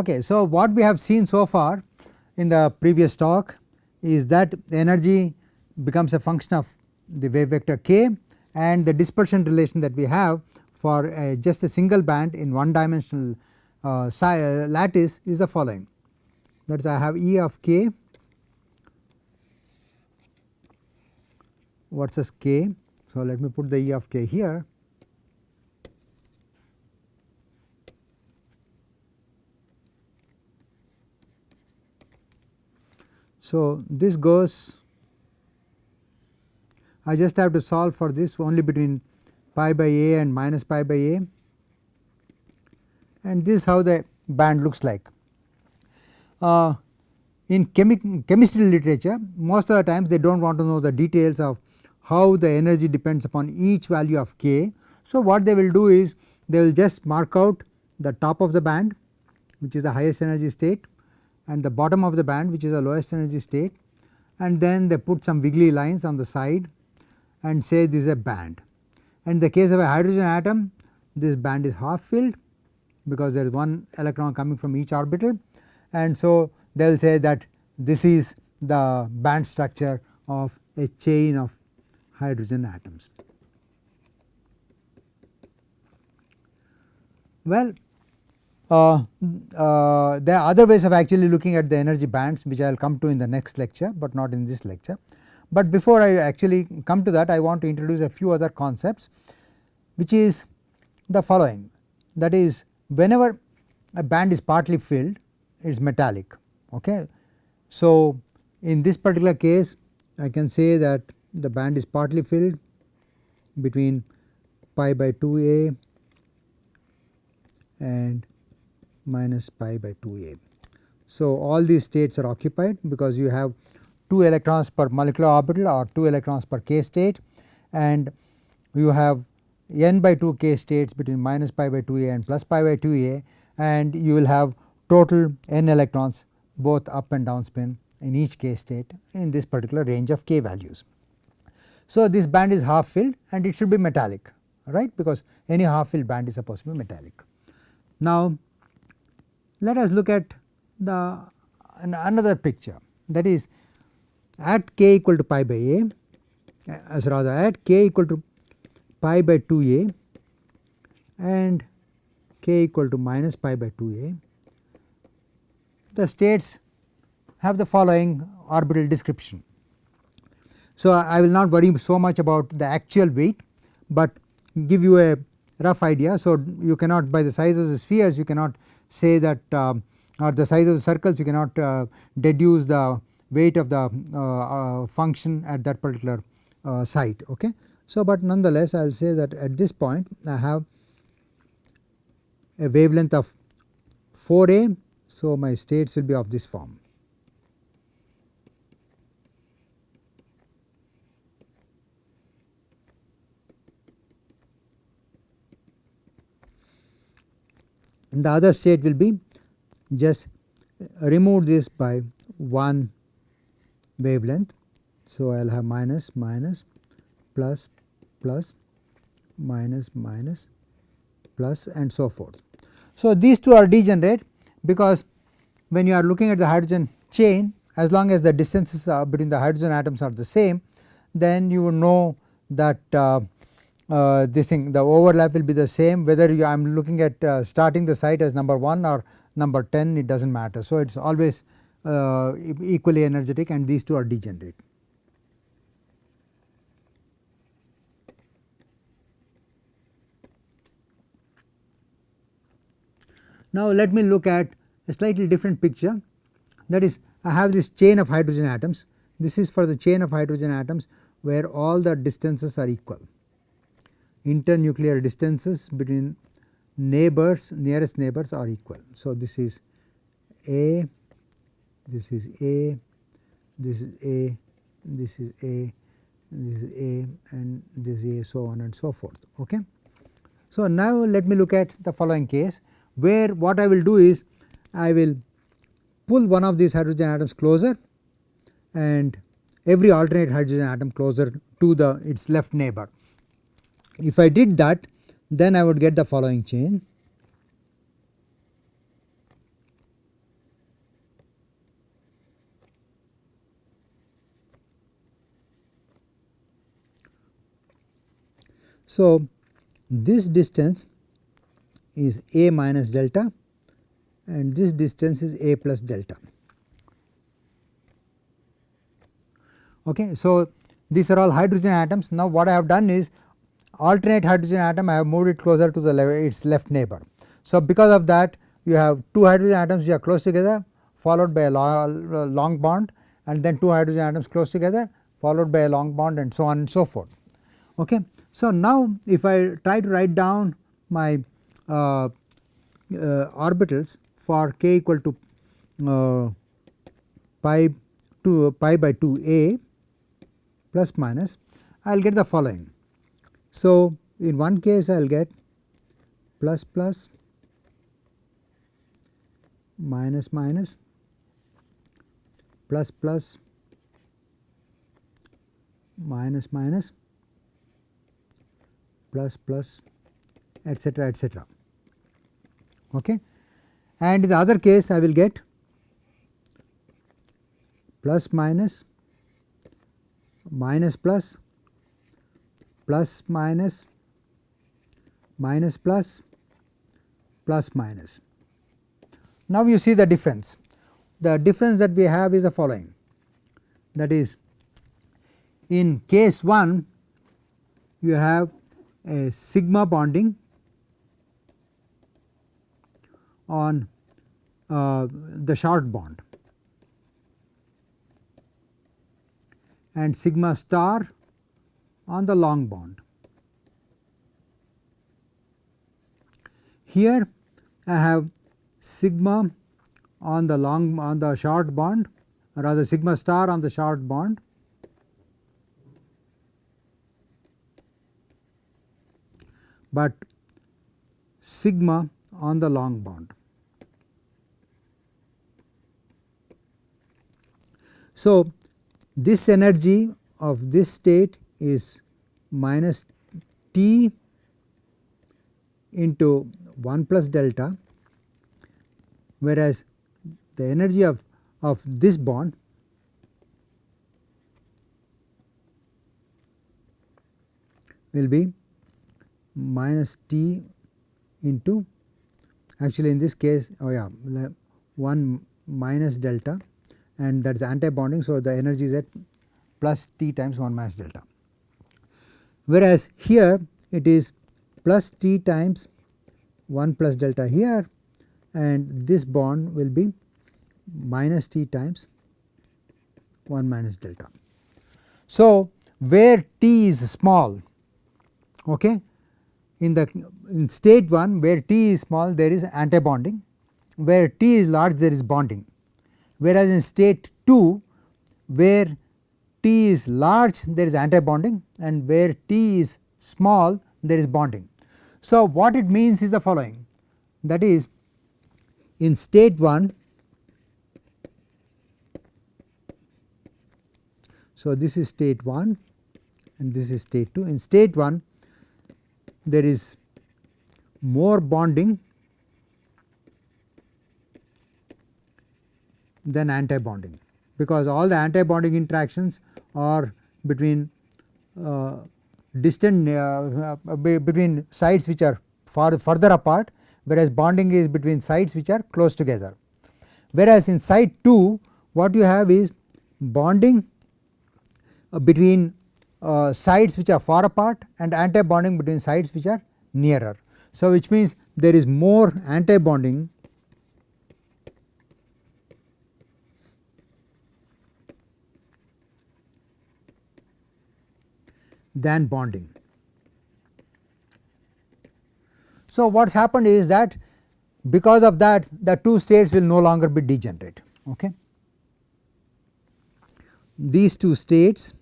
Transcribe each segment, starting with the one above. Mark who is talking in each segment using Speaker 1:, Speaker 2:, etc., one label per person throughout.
Speaker 1: Okay, so what we have seen so far in the previous talk is that energy becomes a function of the wave vector k, and the dispersion relation that we have for just a single band in one dimensional lattice is the following. That is, I have E of k versus k. So, let me put the E of k here. So, this goes, I just have to solve for this only between pi by a and minus pi by a, and this is how the band looks like. In chemistry literature, most of the times they do not want to know the details of how the energy depends upon each value of k. So, what they will do is they will just mark out the top of the band, which is the highest energy state, and the bottom of the band, which is the lowest energy state, and then they put some wiggly lines on the side and say this is a band. In the case of a hydrogen atom, this band is half filled because there is one electron coming from each orbital, and so they will say that this is the band structure of a chain of hydrogen atoms. Well, there are other ways of actually looking at the energy bands, which I will come to in the next lecture, but not in this lecture. But before I actually come to that, I want to introduce a few other concepts, which is the following. That is, whenever a band is partly filled, it is metallic. Okay. So, in this particular case, I can say that the band is partly filled between pi by 2a and minus pi by 2a. So, all these states are occupied because you have 2 electrons per molecular orbital or 2 electrons per k state, and you have n by 2 k states between minus pi by 2a and plus pi by 2a, and you will have total n electrons both up and down spin in each k state in this particular range of k values. So, this band is half filled and it should be metallic, right, because any half filled band is supposed to be metallic. Now, let us look at another picture, that is, at k equal to pi by a, rather at k equal to pi by 2a and k equal to minus pi by 2a, the states have the following orbital description. So, I will not worry so much about the actual weight, but give you a rough idea. So, you cannot, by the size of the spheres, you cannot say that or the size of the circles, you cannot deduce the weight of the function at that particular site. Okay. So, but nonetheless, I will say that at this point I have a wavelength of 4a. So, my states will be of this form. And the other state will be just remove this by one wavelength. So, I will have minus minus plus plus minus minus plus and so forth. So, these two are degenerate because when you are looking at the hydrogen chain, as long as the distances between the hydrogen atoms are the same, then you will know that this thing, the overlap will be the same, whether I am looking at starting the site as number 1 or number 10, it does not matter. So, it is always equally energetic, and these two are degenerate. Now, let me look at a slightly different picture, that is, I have this chain of hydrogen atoms. This is for the chain of hydrogen atoms where all the distances are equal. Internuclear distances between neighbors, nearest neighbors are equal. So, this is A, this is A, this is A, this is A, this is A, and this is A, so on and so forth. Okay. So, now let me look at the following case, where what I will do is I will pull one of these hydrogen atoms closer and every alternate hydrogen atom closer to its left neighbor. If I did that, then I would get the following chain. So, this distance is A minus delta and this distance is A plus delta. Okay. So, these are all hydrogen atoms. Now, what I have done is alternate hydrogen atom, I have moved it closer to the its left neighbor. So, because of that you have two hydrogen atoms which are close together followed by a long bond, and then two hydrogen atoms close together followed by a long bond, and so on and so forth. Okay. So, now if I try to write down my orbitals for k equal to pi by 2a plus minus, I will get the following. So, in one case I will get plus plus minus minus plus plus minus minus plus plus etc., etc. Okay. And in the other case I will get plus minus minus plus plus minus minus plus plus minus. Now, you see the difference. The difference that we have is the following, that is, in case 1 you have a sigma bonding on the short bond and sigma star on the long bond. Here I have sigma on the short bond, or rather sigma star on the short bond, but sigma on the long bond. So, this energy of this state is minus T into 1 plus delta, whereas the energy of this bond will be minus T into, actually in this case 1 minus delta, and that is anti bonding. So, the energy is at plus T times 1 minus delta, whereas here it is plus T times 1 plus delta here, and this bond will be minus T times 1 minus delta. So, where T is small, okay, in state 1 where T is small there is anti bonding, where T is large there is bonding, whereas in state 2 where T is large there is anti bonding, and where T is small there is bonding. So, what it means is the following, that is, in state 1, so this is state 1 and this is state 2. In state 1 there is more bonding than anti bonding, because all the anti bonding interactions are between distant between sites which are further apart, whereas bonding is between sites which are close together. Whereas in site 2 what you have is bonding between sites which are far apart and anti bonding between sites which are nearer. So, which means there is more anti bonding than bonding. So, what has happened is that because of that the two states will no longer be degenerate. Okay. These two states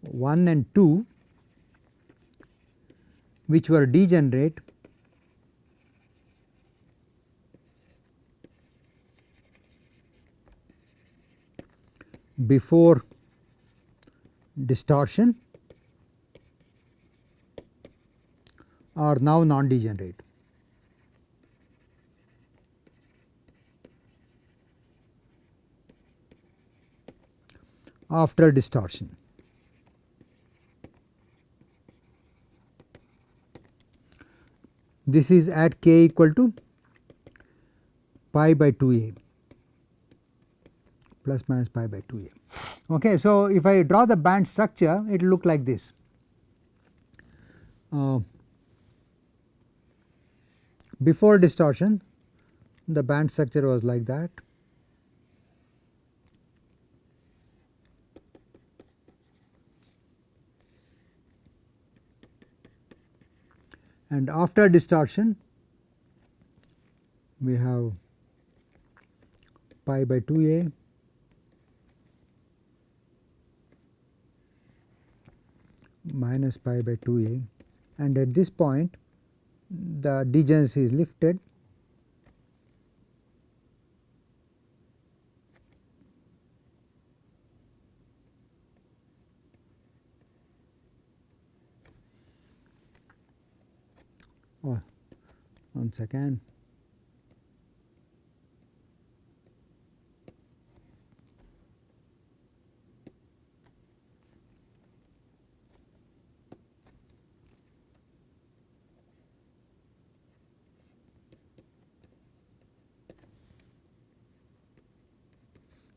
Speaker 1: one and 2 which were degenerate before distortion are now non-degenerate. after distortion. This is at k equal to pi by 2a, plus minus pi by 2a. Okay, so if I draw the band structure, it will look like this. Before distortion, the band structure was like that. And after distortion, we have pi by 2a minus pi by 2a, and at this point the degeneracy is lifted. Oh, 1 second.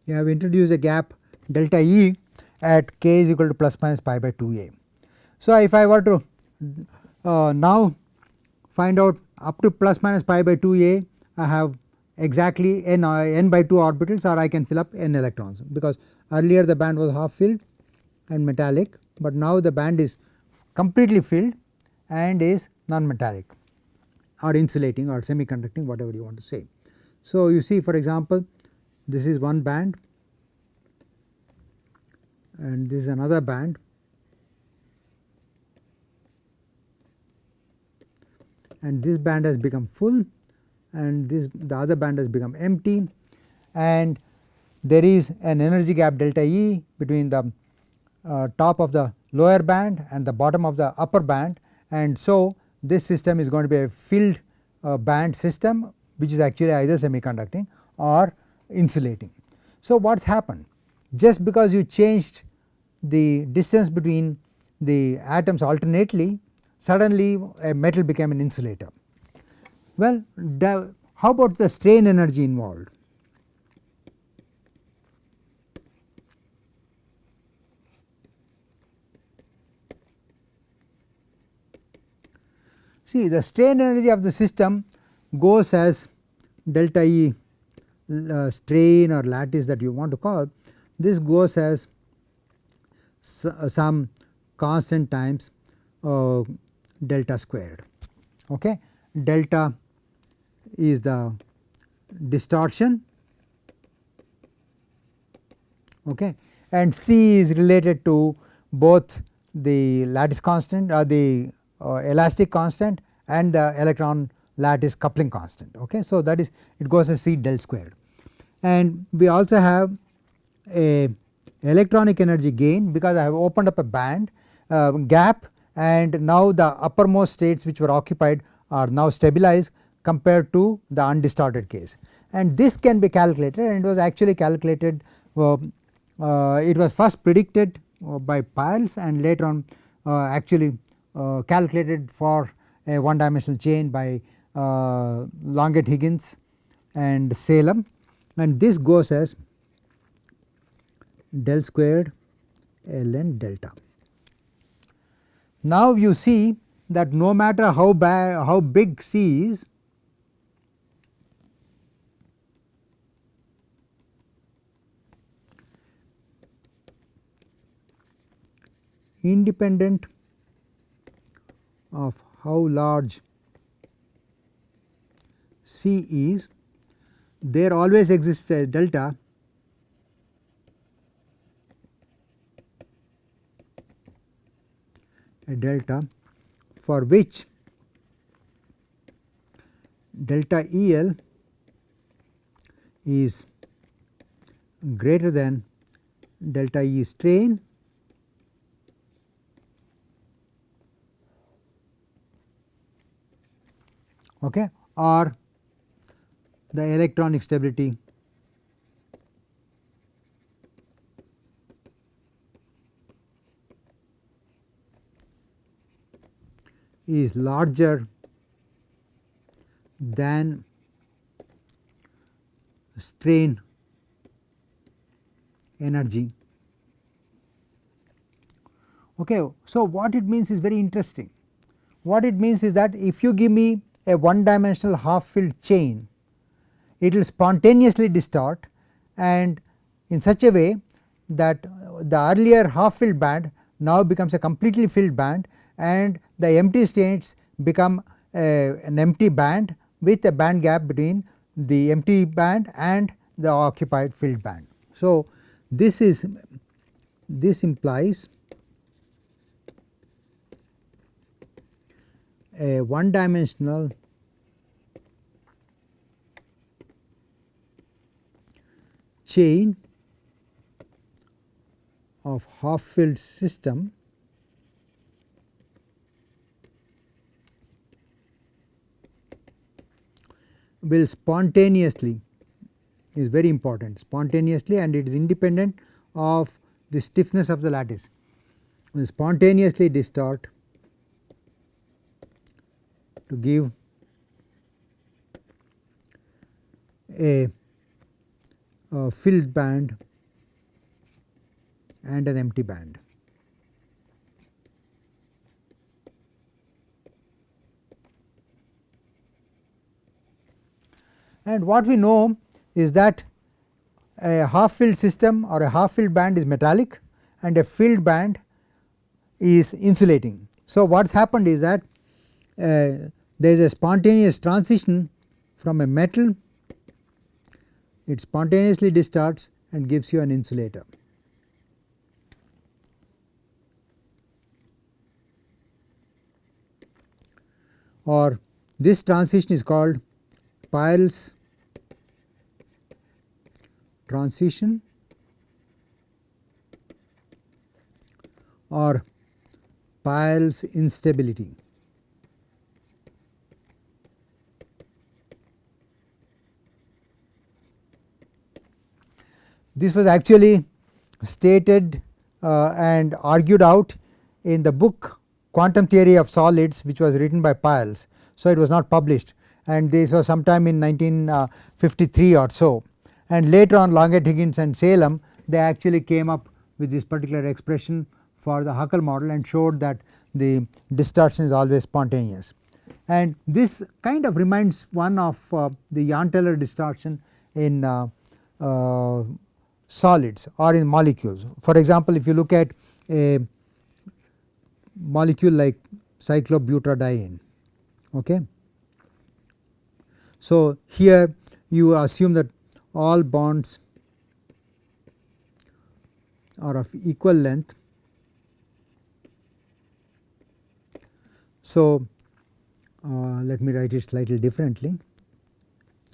Speaker 1: You have introduced a gap delta E at k is equal to plus minus pi by 2a. So, if I were to now find out up to plus minus pi by 2a, I have exactly n by 2 orbitals, or I can fill up n electrons, because earlier the band was half filled and metallic, but now the band is completely filled and is non-metallic or insulating or semiconducting, whatever you want to say. So, you see, for example, this is one band and this is another band, and this band has become full and the other band has become empty, and there is an energy gap delta E between the top of the lower band and the bottom of the upper band, and so this system is going to be a filled band system, which is actually either semiconducting or insulating. So, what has happened? Just because you changed the distance between the atoms alternately, suddenly a metal became an insulator. Well, how about the strain energy involved? See, the strain energy of the system goes as delta E strain or lattice that you want to call. This goes as some constant times delta squared. Okay. Delta is the distortion, okay, and C is related to both the lattice constant or the elastic constant and the electron lattice coupling constant. Okay. So, that is, it goes as C del squared, and we also have a electronic energy gain, because I have opened up a band gap, and now the uppermost states which were occupied are now stabilized compared to the undistorted case, and this can be calculated, and it was actually calculated. It was first predicted by Piles and later on actually calculated for a one dimensional chain by Longet Higgins and Salem, and this goes as del squared ln delta. Now, you see that no matter how big C is, independent of how large C is, there always exists a delta for which delta EL is greater than delta E strain okay, or the electronic stability is larger than strain energy. Okay. So, what it means is very interesting. What it means is that if you give me a one dimensional half filled chain, it will spontaneously distort, and in such a way that the earlier half filled band now becomes a completely filled band, and the empty states become an empty band with a band gap between the empty band and the occupied filled band. So, this implies a one dimensional chain of half filled system will spontaneously, is very important, spontaneously, and it is independent of the stiffness of the lattice, will spontaneously distort to give a filled band and an empty band. And what we know is that a half filled system or a half filled band is metallic and a filled band is insulating. So, what has happened is that there is a spontaneous transition from a metal, it spontaneously distorts and gives you an insulator. Or this transition is called Piles transition or Piles instability. This was actually stated and argued out in the book Quantum Theory of Solids, which was written by Piles. So, it was not published, and this was sometime in 1953 or so, and later on Longet-Higgins and Salem, they actually came up with this particular expression for the Huckel model and showed that the distortion is always spontaneous. And this kind of reminds one of the Jahn-Teller distortion in solids or in molecules. For example, if you look at a molecule like cyclobutadiene, okay. So, here you assume that all bonds are of equal length. So, let me write it slightly differently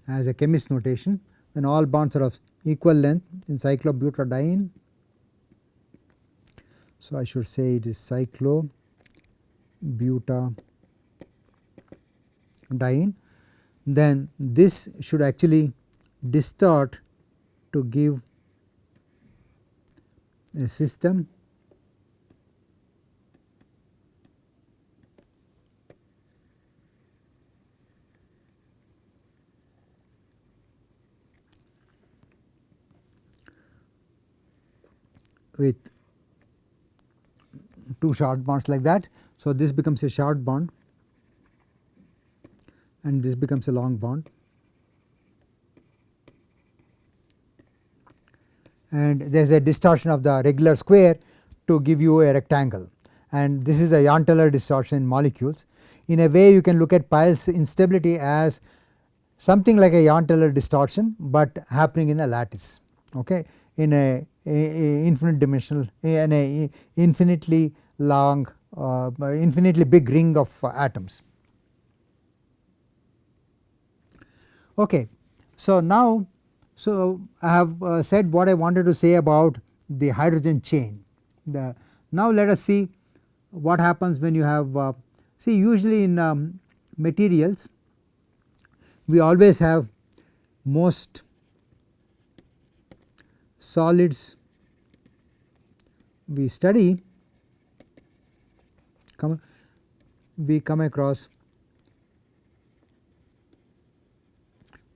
Speaker 1: as a chemist notation. When all bonds are of equal length in cyclobutadiene, so I should say it is cyclobutadiene, then this should actually distort to give a system with two short bonds like that. So, this becomes a short bond and this becomes a long bond, and there is a distortion of the regular square to give you a rectangle, and this is a Jahn-Teller distortion in molecules. In a way, you can look at Piles instability as something like a Jahn-Teller distortion, but happening in a lattice, okay, in a infinite dimensional, in a infinitely long infinitely big ring of atoms. Okay. So, now I have said what I wanted to say about the hydrogen chain. Now let us see what happens when you have see, usually in materials we always have most solids we study we come across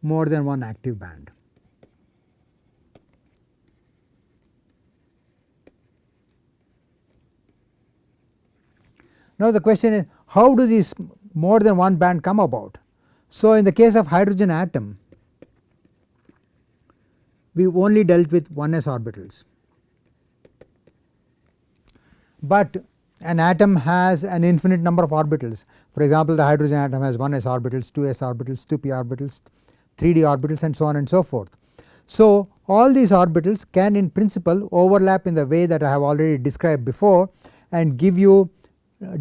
Speaker 1: more than one active band. Now the question is, how do these more than one band come about? So in the case of hydrogen atom, we have only dealt with 1s orbitals, but an atom has an infinite number of orbitals. For example, the hydrogen atom has 1s orbitals, 2s orbitals, 2p orbitals, 3d orbitals, and so on and so forth. So all these orbitals can in principle overlap in the way that I have already described before and give you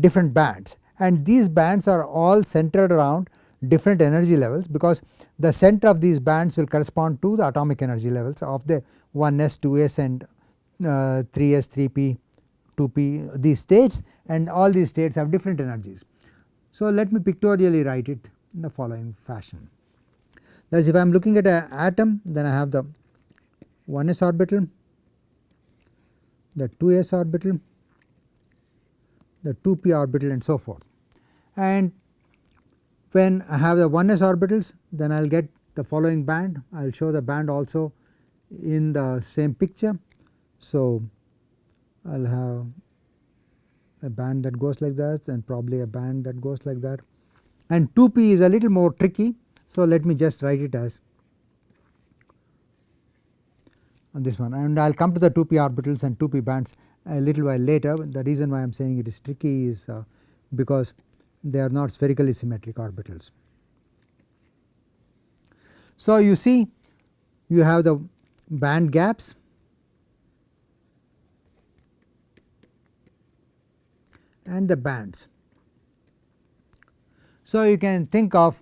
Speaker 1: different bands, and these bands are all centered around different energy levels, because the center of these bands will correspond to the atomic energy levels of the 1s, 2s and 3s, 3p, 2p, these states, and all these states have different energies. So let me pictorially write it in the following fashion. That is, if I am looking at an atom, then I have the 1s orbital, the 2s orbital, the 2p orbital, and so forth. And when I have the 1s orbitals, then I will get the following band. I will show the band also in the same picture. So I will have a band that goes like that and probably a band that goes like that, and 2p is a little more tricky. So let me just write it as this one, and I will come to the 2p orbitals and 2p bands a little while later. The reason why I am saying it is tricky is because they are not spherically symmetric orbitals. So you see, you have the band gaps and the bands. So you can think of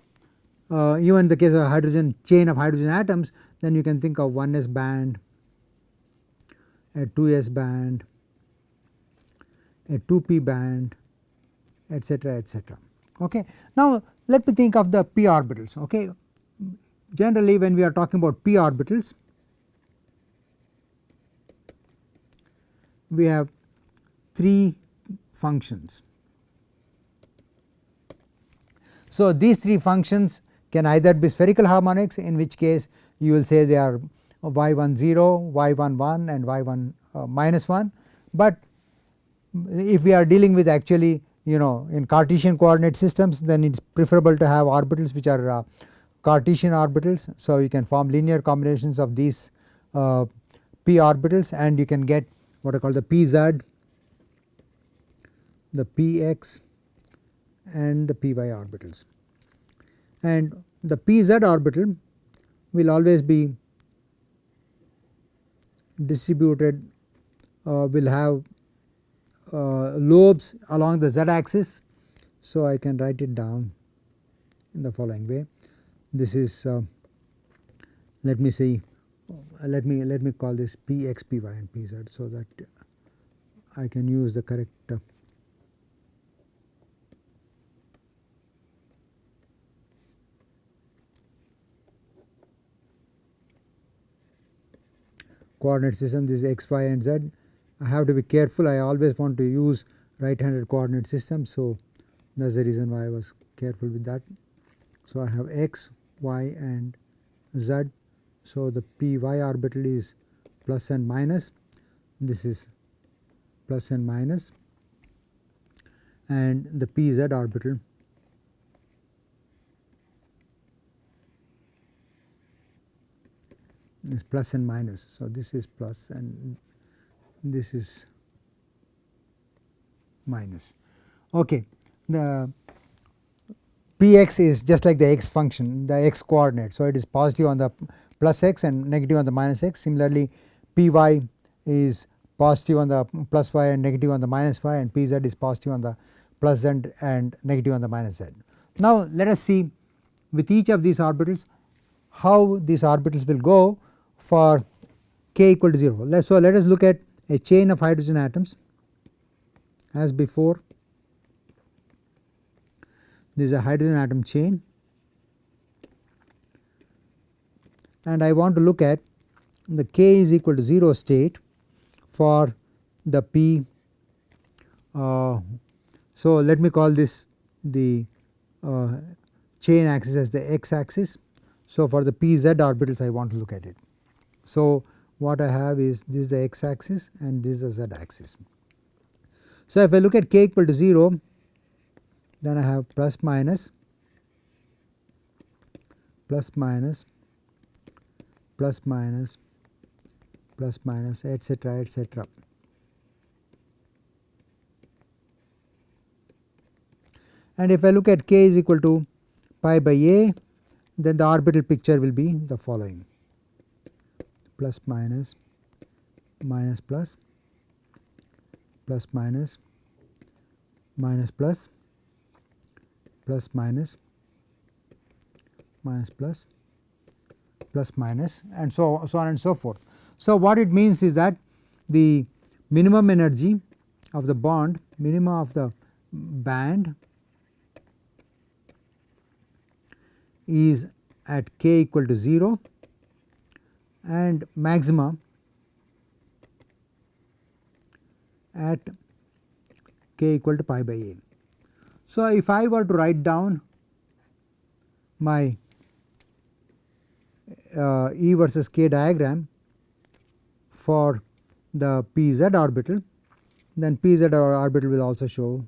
Speaker 1: even in the case of hydrogen chain of hydrogen atoms, then you can think of 1s band, a 2s band, a 2p band, etc., etc. Okay. Now let me think of the p orbitals. Okay. Generally when we are talking about p orbitals, we have 3 functions. So these 3 functions can either be spherical harmonics, in which case you will say they are y10, y11 and y1 minus 1, but if we are dealing with actually in Cartesian coordinate systems, then it is preferable to have orbitals which are Cartesian orbitals. So you can form linear combinations of these p orbitals, and you can get what are called the pz, the px and the py orbitals. And the pz orbital will always be distributed, will have lobes along the z axis. So I can write it down in the following way. This is let me see, let me call this px, py and pz, so that I can use the correct coordinate system. This is x, y and z. I have to be careful, I always want to use right handed coordinate system. So that is the reason why I was careful with that. So I have x, y and z. So the py orbital is plus and minus, this is plus and minus, and the pz orbital is plus and minus. So this is plus and this is minus. Okay. The px is just like the x function, the x coordinate. So it is positive on the plus x and negative on the minus x. Similarly, py is positive on the plus y and negative on the minus y, and pz is positive on the plus z and negative on the minus z. Now let us see with each of these orbitals how these orbitals will go for k equal to 0. So let us look at a chain of hydrogen atoms as before. This is a hydrogen atom chain, and I want to look at the k is equal to 0 state for the p. So let me call this the chain axis as the x axis. So, for the pz orbitals I want to look at it. So, what I have is this is the x axis and this is the z axis. So, if I look at k equal to 0, then I have plus minus plus minus plus minus plus minus etc., etc. And if I look at k is equal to pi by a, then the orbital picture will be the following: plus minus minus plus plus minus minus plus plus minus minus plus plus minus, and so on and so forth. So, what it means is that the minimum energy of the bond, minima of the band, is at k equal to 0 and maxima at k equal to pi by a. So, if I were to write down my E versus k diagram for the pz orbital, then pz orbital will also show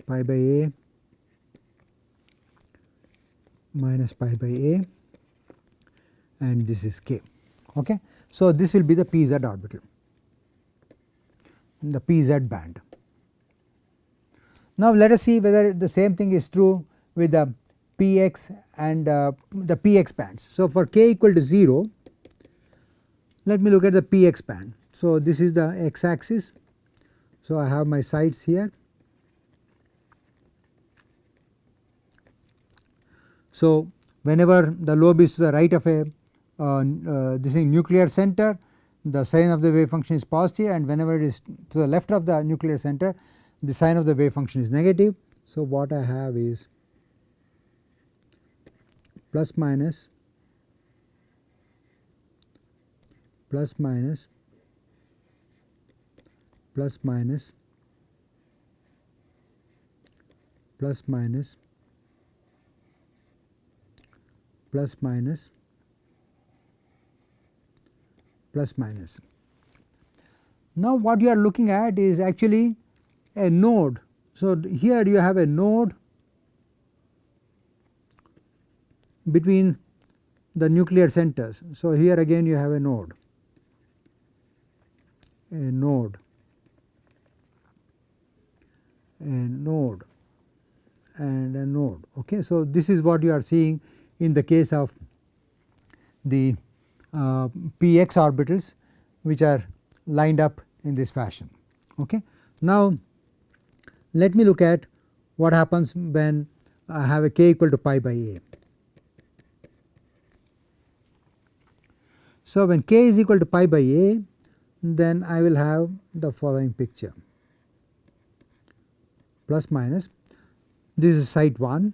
Speaker 1: pi by a minus pi by a, and this is k. Okay. So, this will be the pz orbital, the pz band. Now, let us see whether the same thing is true with the px and the px bands. So, for k equal to 0, let me look at the px band. So, this is the x axis. So, I have my sides here. So, whenever the lobe is to the right of a this is nuclear center, the sign of the wave function is positive, and whenever it is to the left of the nuclear center, the sign of the wave function is negative. So, what I have is plus minus plus minus plus minus plus minus plus minus plus minus. Now, what you are looking at is actually a node. So, here you have a node between the nuclear centers. So, here again you have a node, and a node. Okay. So, this is what you are seeing in the case of the px orbitals, which are lined up in this fashion. Okay. Now, let me look at what happens when I have a k equal to pi by a. So, when k is equal to pi by a, then I will have the following picture: plus minus, this is site 1,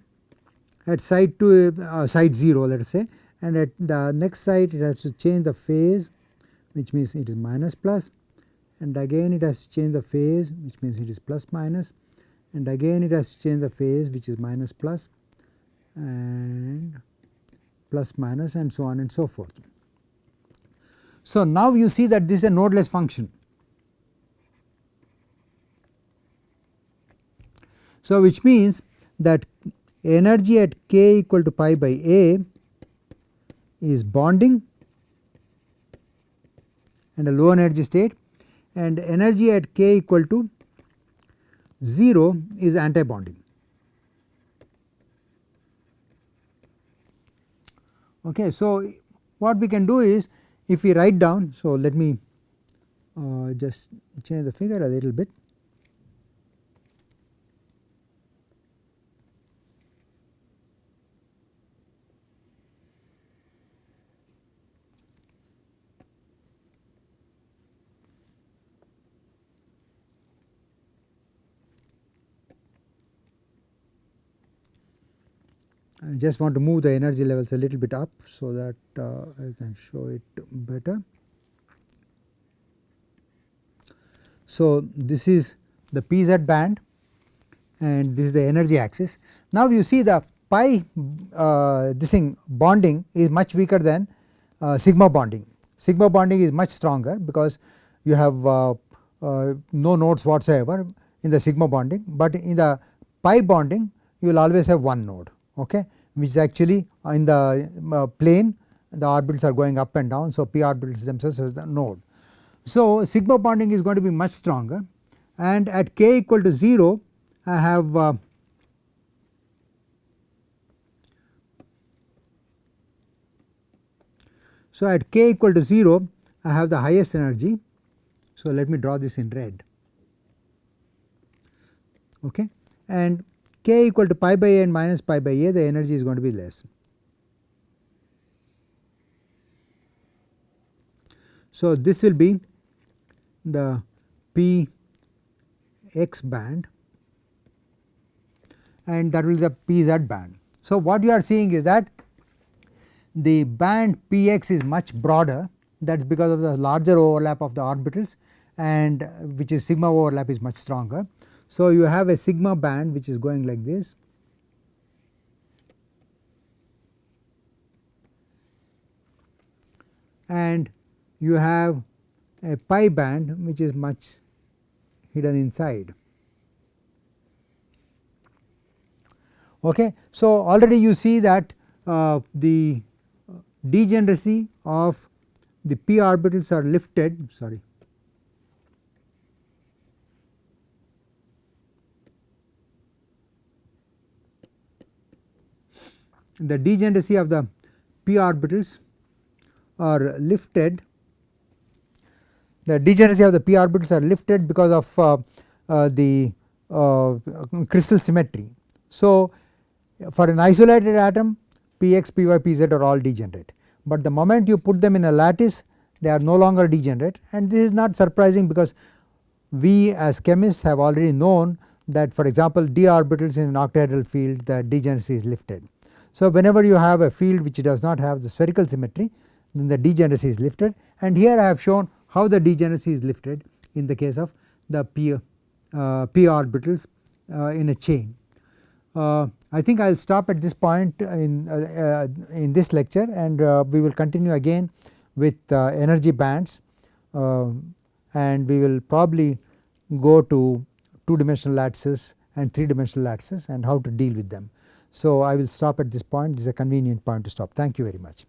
Speaker 1: at site 2 site 0, let us say, and at the next site it has to change the phase, which means it is minus plus, and again it has to change the phase, which means it is plus minus, and again it has to change the phase, which is minus plus and plus minus, and so on and so forth. So, now you see that this is a nodeless function. So, which means that energy at k equal to pi by a is bonding and a low energy state, and energy at k equal to 0 is anti-bonding. Okay. So, what we can do is, if we write down, so let me just change the figure a little bit. I just want to move the energy levels a little bit up so that I can show it better. So, this is the pz band and this is the energy axis. Now, you see the pi this thing bonding is much weaker than sigma bonding. Sigma bonding is much stronger because you have no nodes whatsoever in the sigma bonding, but in the pi bonding you will always have one node, okay, which is actually in the plane the orbitals are going up and down. So, p orbitals themselves is the node. So, sigma bonding is going to be much stronger, and at k equal to 0 I have so at k equal to 0 I have the highest energy. So, let me draw this in red, okay, and k equal to pi by a and minus pi by a, the energy is going to be less. So, this will be the p x band and that will be the p z band. So, what you are seeing is that the band p x is much broader, that is because of the larger overlap of the orbitals, and which is sigma overlap is much stronger. So, you have a sigma band which is going like this, and you have a pi band which is much hidden inside. Okay. So, already you see that the degeneracy of the p orbitals are lifted, sorry, the degeneracy of the p orbitals are lifted, the degeneracy of the p orbitals are lifted because of the crystal symmetry. So, for an isolated atom px, py, pz are all degenerate, but the moment you put them in a lattice they are no longer degenerate, and this is not surprising because we as chemists have already known that, for example, d orbitals in an octahedral field the degeneracy is lifted. So, whenever you have a field which does not have the spherical symmetry, then the degeneracy is lifted, and here I have shown how the degeneracy is lifted in the case of the p orbitals in a chain. I think I will stop at this point in this lecture, and we will continue again with energy bands, and we will probably go to 2-dimensional lattices and 3-dimensional lattices and how to deal with them. So, I will stop at this point. This is a convenient point to stop. Thank you very much.